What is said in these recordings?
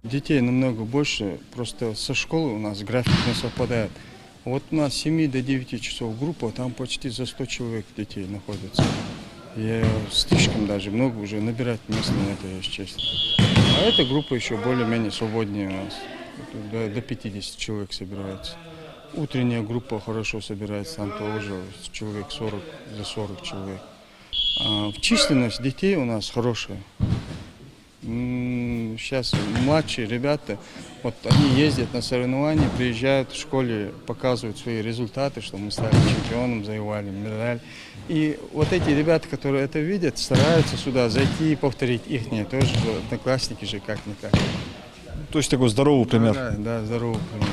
Детей намного больше, просто со школы у нас график не совпадает. Вот у нас с 7 до 9 часов группа, там почти за 100 человек детей находится. И слишком даже много уже набирать места на это, если честно. А эта группа еще более-менее свободнее у нас. До 50 человек собирается. Утренняя группа хорошо собирается, там тоже человек 40, за 40 человек. Численность детей у нас хорошая. Сейчас младшие ребята, вот они ездят на соревнования, приезжают в школе, показывают свои результаты, что мы стали чемпионом, завоевали медаль. И вот эти ребята, которые это видят, стараются сюда зайти и повторить их, тоже одноклассники же как-никак. То есть такой здоровый пример. Да, здоровый пример.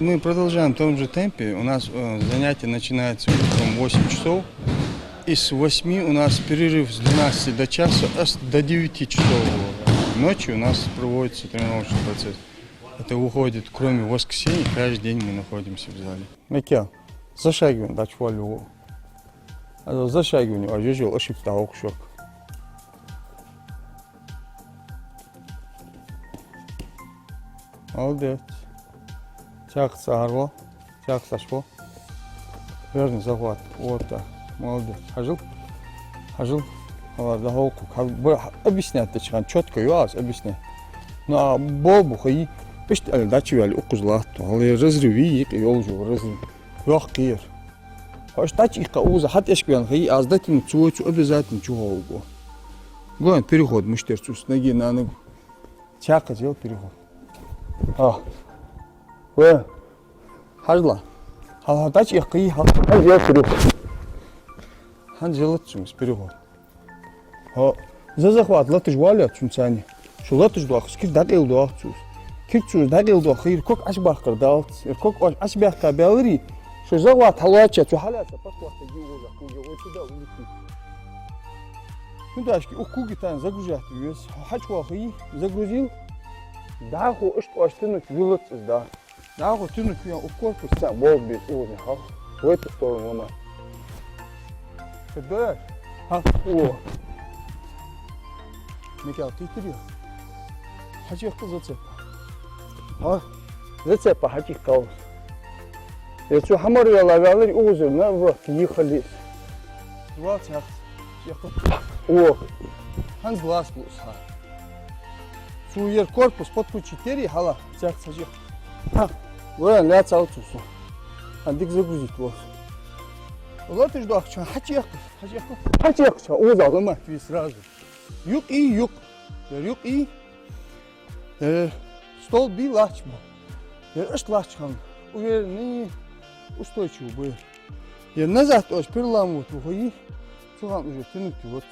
Мы продолжаем в том же темпе. У нас занятия начинаются утром в 8 часов. И с 8 у нас перерыв с 12 до часа, до 9 часов ночи у нас проводится тренировочный процесс. Это уходит, кроме воскресенья, каждый день мы находимся в зале. Мекя, зашагиваем, дать волю. Зашагиваем, а я ошибка, окшок. Молодец. Тяг сарво, тяг сашво. Верный захват. Вот так. Молодец. Хажил. Объяснять точно, четко юаз объяснять. Ну а бобу хай, пишет, дачи вали укузлату, але разрыви их и олжу разрыв. Ёх кир. Хаш дачи их кауза, хат эшквян хай, а сдатин цуочу обязательно чугоуго. Гон переход мыштерцу с ноги на ногу. Чака сделал переход. Вэ, хажла. Дачи их кай, хан сделал переход. Хан сделал переход. За захват латыш валя чунцани. Şu lатыш дуах скир дагел дуах чус. Кирчус дагел дуах хир кок ашбах кардал. Кок ашбах кабелри. Şu захват халача чу халяца паспорта гиоза куге отсюда улетит. Ну дашки укуги тан загружать вес. Хачва хи загрузил. Даху что аштынуть вылоцыз да. Даху тынуть я у корпус сам болби уже ха. В эту сторону ломай. Когда? О. Микал, ты терял. Хачехка зацепа. Зацепа хачехка. Я что хамар я лавали узел на вот ехали. Два цех. О. Хан глаз плюс. Суер корпус под 4 хала цех сажех. Вон ля цаутсу. Андик загрузить вас. Вот ты ждал, хачехка. Узел ломать сразу. Юг и юг. Юг и стол би лачмо. Эш лачхан. Уверенный, устойчивый был. Я назад ось переламывают уходи. Чуган уже тянуть вот.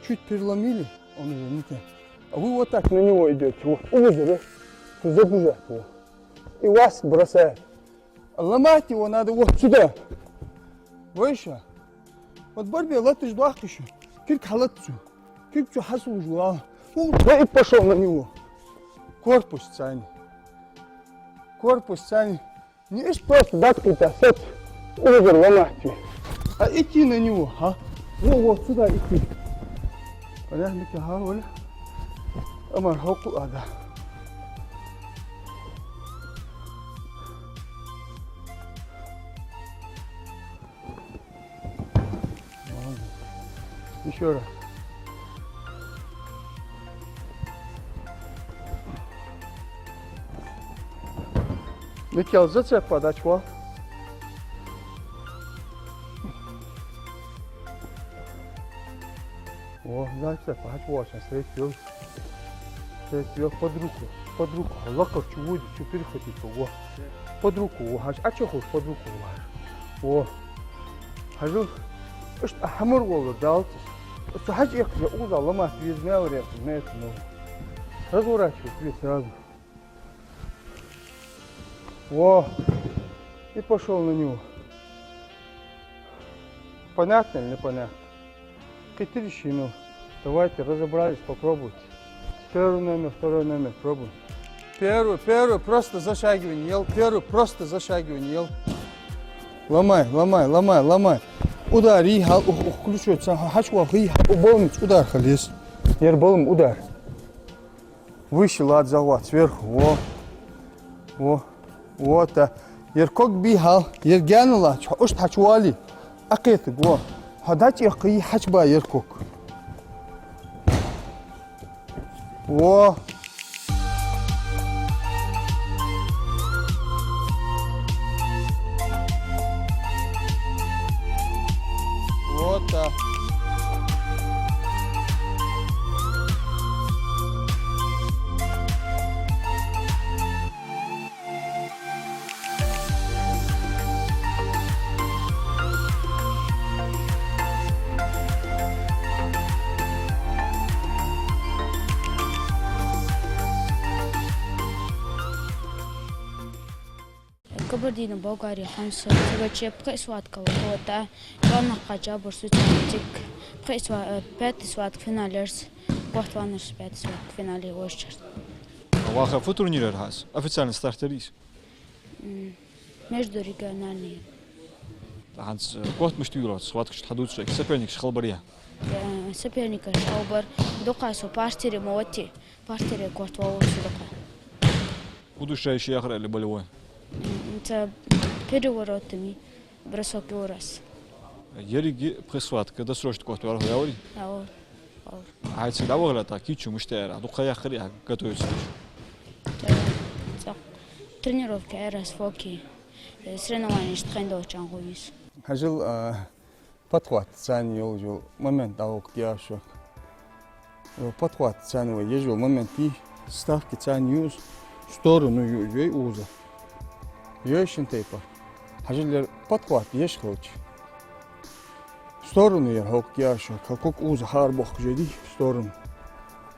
Чуть переломили, он уже не тянет. А вы вот так на него идете. Вот озеро. Загружать его. И вас бросает. Ломать его надо вот сюда. Выше. Вот борьбе латыш дуах еще. Кирк халатцу. Кирк хасу жуа. И пошел на него. Корпус цани. Не ишь просто дать-то сет. Озеро ломать. А идти на него, Ну вот сюда идти. Понятно, Оля? Амар хоку ада. Еще раз. Микал, зацеп подать вал. О, зацеп подать вал, сейчас третий под руку. Лаков чего перехватить его. Под руку, а что хочешь под руку? О, хожу. Что хамур волу дал. Что хачи я узал ломать весь мелория, знаете, ну. Разворачивай весь сразу. Во. И пошел на него. Понятно или непонятно? Катерищину. Давайте разобрались, попробуйте. Первый номер, второй номер, пробуем. Первый просто зашагивание ел. Ломай. Удари, включается. Хачва, удар халис. Ер болым удар. Выше лад захват, сверху. Во. Во. Вот. Еркок бихал. Ергянула. Уж тачуали. Акет. Во. Хадать яқи хачба еркок. Во. Вот так. Кабардино Болгария хамса тиваче пресватка вота вана хаджа бурсутик пятый сват финалерс вахтванаш пятый сват финале ошчар Ваха футурнирер хас. Официальный стартерис. междурегиональные Ханс кот муштюрат, сваткаш хадуцек, соперник шхалбария. соперника шаубар докасу партире моти партире кортвау судока Удушающий ахра или болевой. это переворотами бросок раз Ериги пресватка, досрочно кот варх яври. ау А это давала так, кичу муштера, духая хря, готовится. тренировки раз фоки соревнования штхендо чангуис Хажил подхват цан ёл момент аук яшок. Подхват цан ежел момент и ставки цан юз сторону юй уза. Ешин тейпа. Хажил подхват еш хоч. Сторону я аук яшок. Как уза харбох жеди сторону.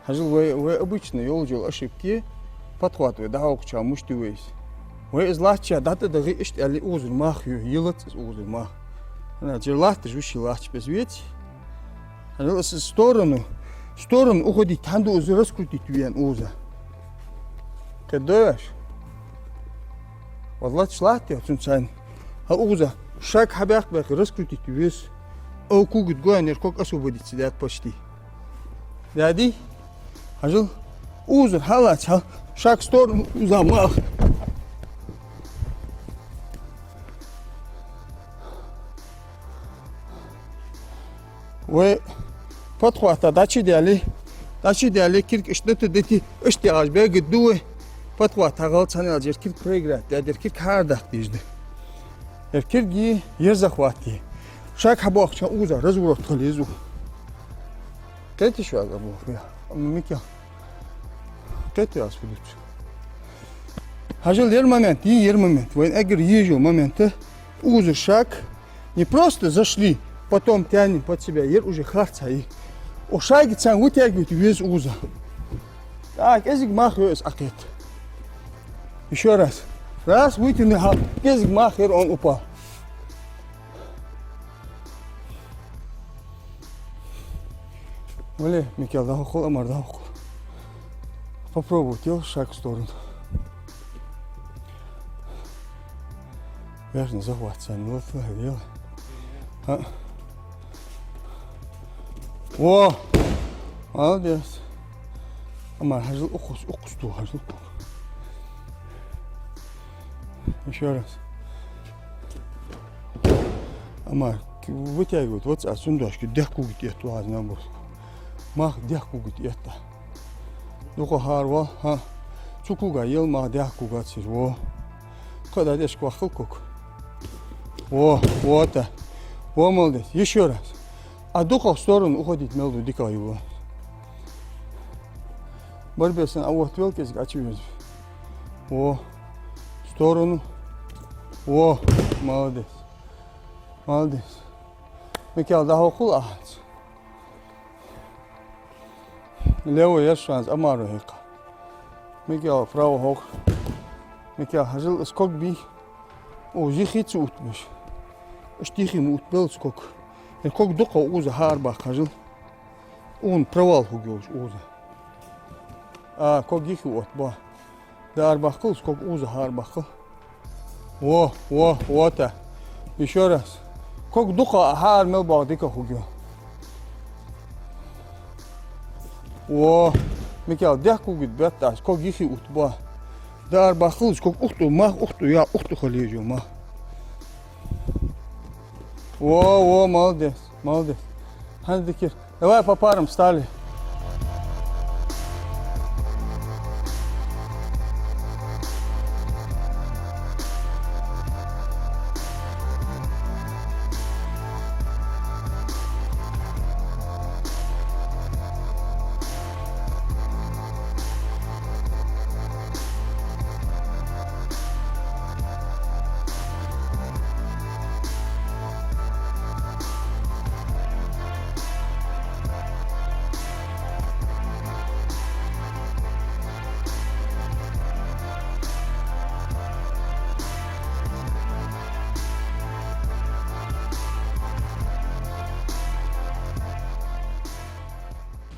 Хажил вы обычно ёл ошибки подхват вы да аук ча мушти вейс. Вы излача дата да ишт али узр мах ю йилат узр мах. Она жерлахты жуши лахч без ведь. Она с сторону уходит танду узр раскрутить вен уза. Кадош. Валлат шлахты отсунсан. А уза шаг хабях бах раскрутить вес. О кугут гуанер как освободиться дат почти. Дади. Ажил узр халат шаг в сторону уза мах. و فتخواتا داشی دیالی کیرک اشتت دیتی اشتیاج بیگ دوه فتخواتا غلط سنی آجر کیرک پریگرات دیگر کیرک هر دخت دیجده کیرگی یرزخواتی شاک هباخ چه اوزا رزورت خلیزو کتی شو اگر بخویا اما میکیا کتی از فیلیپس هجل یر момент وين اگر ежу момента اوزا شاک не просто зашли потом тянем под себя, ер уже харца и ошайги цан вытягивает вес уза. Так, язык махер из акет. Еще раз. Раз вытянул, язык махер, он упал. Вали, Микел, да ухол, Амар, да ухол. Попробуй, делай шаг в сторону. Верно, захват, цан, вот делай. Во! Молодец. Амар, хажил укусту, хажил. Еще раз. Амар, вытягивают вот отсюда, дехку где-то туда, набор. Мах дехку где-то. Духа харва, ха. Цукуга ел, мах дехку гацир. Во. Когда дешь квахал кук. Во, вот. Во, молодец. Еще раз. А духа в сторону уходит между дика его. Барбесан, а вот велки сгачивает. О, в сторону. О, молодец. Молодец. Микел, да хохул ахц. Левый есть шанс, Амару хека. Микел, право хох. Микел, хажил скок би. О, зихицу утмеш. Штихим утбел скок. Как духа уза харбах хажил, он провал хугёж уза. А как их вот ба, да арбахкл, как уза харбахкл. Во, вот. Еще раз. Как духа хар мел ба дика хугё. Во, Микал, дяку гид бятас, как ихи утба. Да арбахлыч, как ухту, мах ухту, я ухту халежу, мах. О, молодец, молодец. Хандикир, давай по парам стали.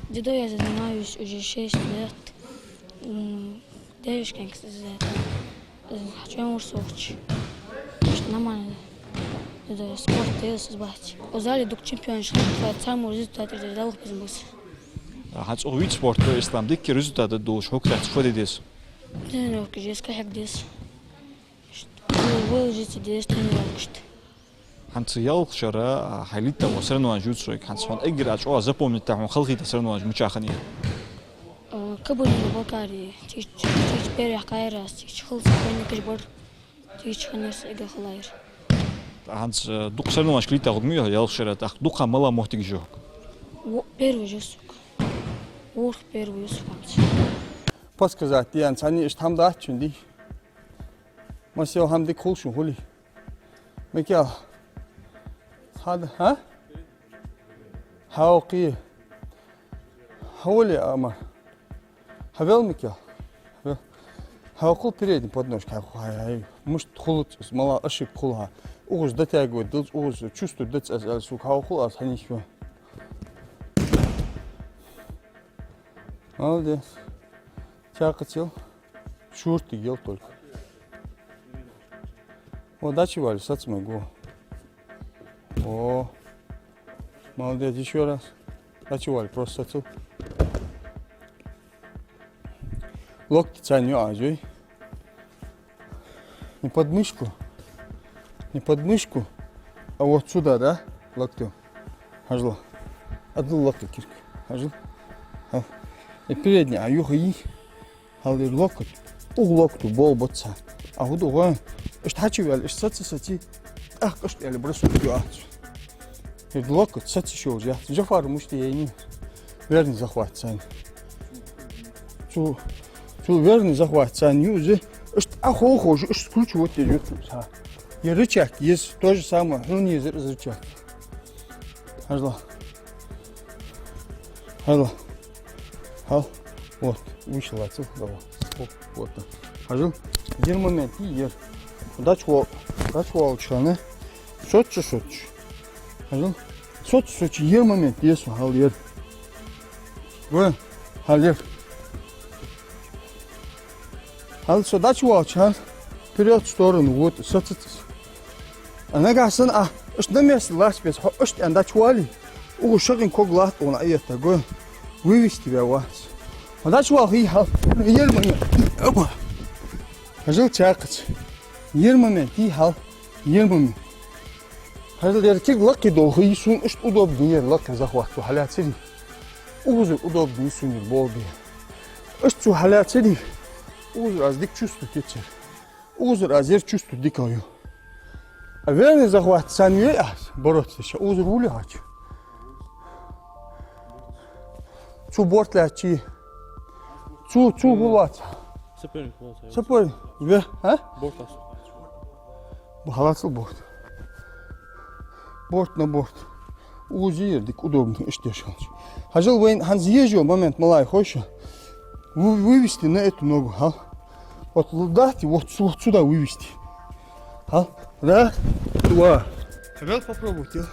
Дзюдо я занимаюсь уже 6 лет. Девушка, хочу ему сочи. Нормально. Дзюдо спорт, я сбать. У зале дук чемпионшip, самый результат результатов без бус. Hans ooit sport is dan dikke resultaten door schokrechts voor dit is. Тренировки же скажем здесь. Выложите здесь тренировки. Hans ял шара хайлита wasrnуан жутсойк Hans van эграч о запомнить там халхита срнуан мучахани. Кабулин Болгарии. Теперь я кайрас, чхол спойни кашбор. Чханес эгахлайр. Hans дук срнуан шклита гмю ял шара так дука мала мохтиг жо. Первый же сук. Ух, первый сук. Подсказать, Янс, они ist ham da chundi. Масел ham ди кулшу хули. Микал. هذا ها؟ هاوقي هولي أمر هبل مكيا هبل هاوقل передний подножка хай муж хулут мала ошиб хулха угуз дотягивает дылц угуз чувствует дылц сук хаукул ас ханишва молодец чакатил шурты ел только вот дачи вали сацмай го. О, молодец, еще раз. Дачевали, просто сацил. Локти цаню ажой. Не под мышку, а вот сюда, да, локтем. Ажла. Одну локтю кирк. Ажла. И передний, а юха и. Алли локоть. Локту бол ботса. А худу га. Штачевали, саци. Ах, кашт я бросу пьют. И локоть, саци еще уже. Джафар мушти я не. Верный захват цань. Чу верный захват цань уже. Ахо, скручу вот идет. И рычаг есть то же самое, ну не рычаг. Ажла. Вот, вышел отсюда. Вот. Ажил. Один момент и ер. Дачвал чаны. Сотчу. Ажил. Сотчу ер момент есть, хал ер. Вы, хал ер. Хал дачвал чан. Вперед в сторону, вот, сотчу. Она гасен, что место ласпес, что анда чуали. Шагин коглат, он это го. Вывести тебя вас. Дачвал и хал. Ер момент. Ажил чакать. Ер момент и хал. Ер момент. Ажил яркик лаки долго и сун, что удобнее лаки захват. Халят сиди. Уже удобнее сунет болби. Что халят сиди. Уже раздик чувствует течер. Уже разер чувствует дикою. А верный захват санье бороться еще. Уже улягать. Чу бортлячи. Чу гулать. Сапер. Ве, а? Бортлас. Халатсыл борт. Борт на борт. Уже дик удобнее штешал. Хажил вейн ханзъезжу момент малай хочешь. Вывести на эту ногу, а? Вот дайте вот сюда вывести. А? Да? Два. Раз попробуйте.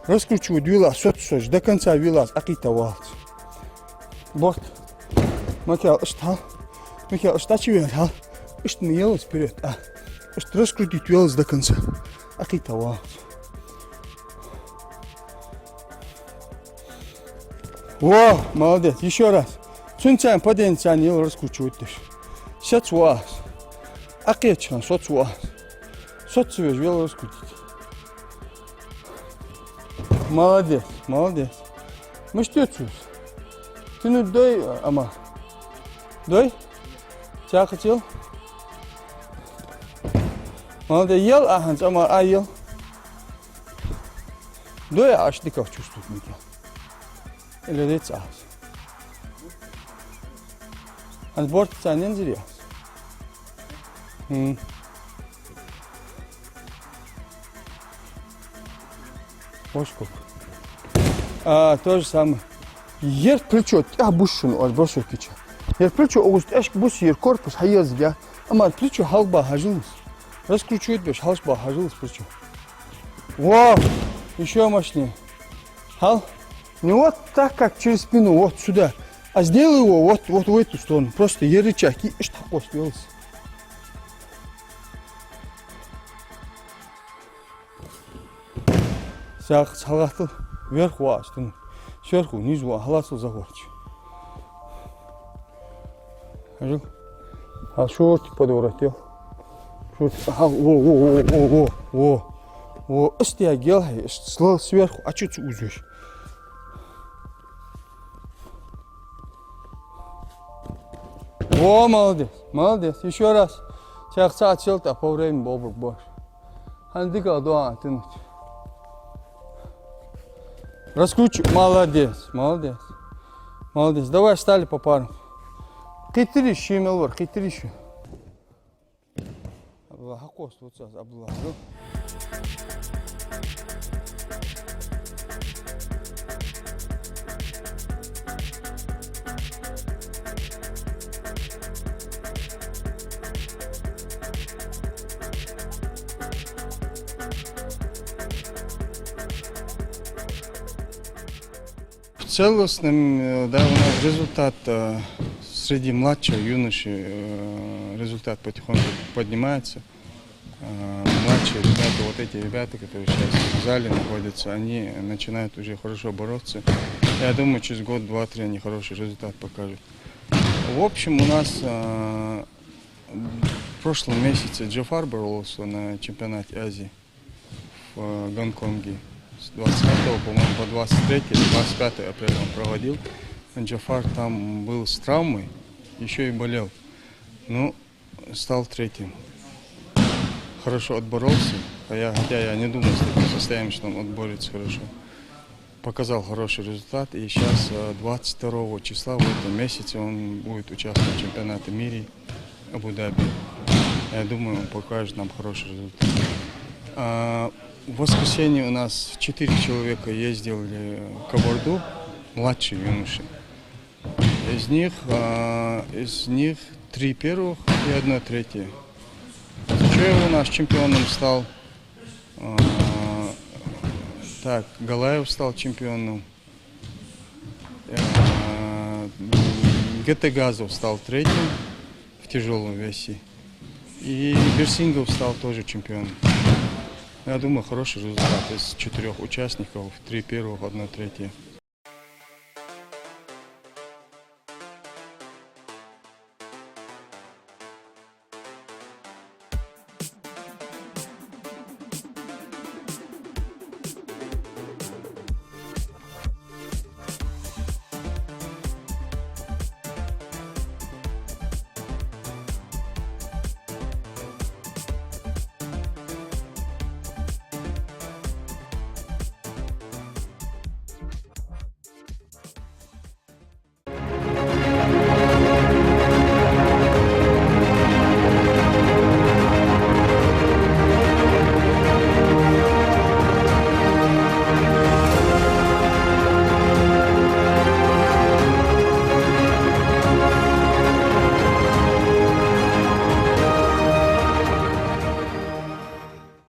Раскручиваю вилас, сотсож, до конца вилас, акита валц. Борт. Макал, что? Макал, что чего? Что не елось вперед, а? Что раскрутить вилас до конца, акита валц. Во, молодец. Еще раз. Цунцан, поденцан, ел раскручивать дышь. Сядь вас. Акечхан, соц вас. Соц свеж, ел раскрутить. Молодец, молодец. Мы что тут? Ты ну дай, ама. Дай? Тебя хотел? Молодец, ел, аханс, ама, а ел. Дай, аж ты как чувствует меня. Или дать ас. An Bord sein Sie das? Бошку. То же самое. Ер плечо, бушшун, бошку кича. Ер плечо, огуст, эшк бус ер корпус, хайяз я. Ама плечо халба хажилась. Раскручивает беш, халба хажилась плечо. Вау, еще мощнее. Хал. Не вот так, как через спину, вот сюда. А сделай его вот в эту сторону. Просто ерычак и что сделался. Салату вверху, сверху, низу, халату захвачу. А шорт подворотил. Во, остягел, слал сверху, а чуть узешь. О, молодец, молодец. Еще раз. Сейчас отсел-то по времени бобр больше. Андыка дуа тянуть. Раскручу. Молодец, молодец. Молодец. Давай встали по парам. Хитрищи, Мелвар, хитрищи. Абдулла, хакос, вот сейчас, Абдулла. В целостном, да, у нас результат среди младших юношей, результат потихоньку поднимается. Младшие ребята, вот эти ребята, которые сейчас в зале находятся, они начинают уже хорошо бороться. Я думаю, через год, два, три они хороший результат покажут. В общем, у нас в прошлом месяце Джафар боролся на чемпионате Азии в Гонконге. С 25 по-моему, по 23 или 25 апреля он проводил. Джафар там был с травмой, еще и болел. Ну, стал третьим. Хорошо отборолся, хотя я не думал с таким состоянием, что он отборется хорошо. Показал хороший результат, и сейчас 22 числа в этом месяце он будет участвовать в чемпионате мира Абу-Даби. Я думаю, он покажет нам хороший результат. В воскресенье у нас 4 человека ездили в Кабарду, младшие юноши. Из них 3 первых и 1 третье. Чуев у нас чемпионом стал. Так, Галаев стал чемпионом. Гетегазов стал третьим в тяжелом весе. И Берсингов стал тоже чемпионом. Я думаю, хороший результат из 4 участников, 3 первых, 1 третье.